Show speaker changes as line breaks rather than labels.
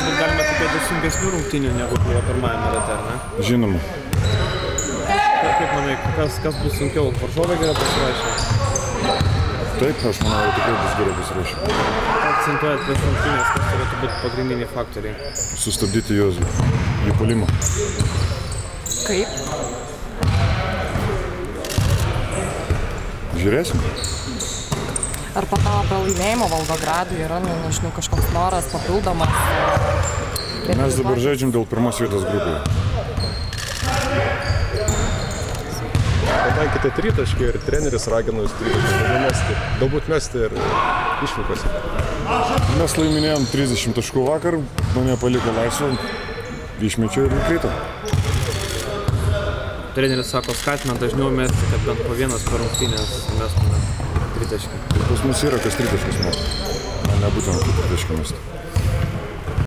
bet galime tikėtis sunkesnių rungtynių negu buvo pirmajame rate, ar ne?
Žinoma.
Kaip manai, kas bus sunkiau? Varžovai gerai pasiruošę?
Taip, aš manau, tikrai bus gerai pasiruošę.
Akcentuojat prieš rungtynės, kas turėtų būti pagrindiniai faktoriai?
Sustabdyti juos į puolimą.
Kaip?
Žiūrėsim.
Ar po to pralaimėjimo Volgogradui yra, nežinau, kažkoks noras papildomas?
Mes dabar žaidžiam dėl pirmos vietos grupėje.
Pataikite tritaškį ir treneris ragino jūs tritaškį nemesti. Galbūt mesti ir išvykose.
Mes laiminėjom 30 taškų vakar, mane paliko laisvą, išmečiau ir nukrito.
Treneris sako, skatina dažniau mesti, kad bent po vienas per rungtynės mestume tritaškį.
Pas mus yra kas tritaškis mesti. Man nebūtent tritaškį mesti.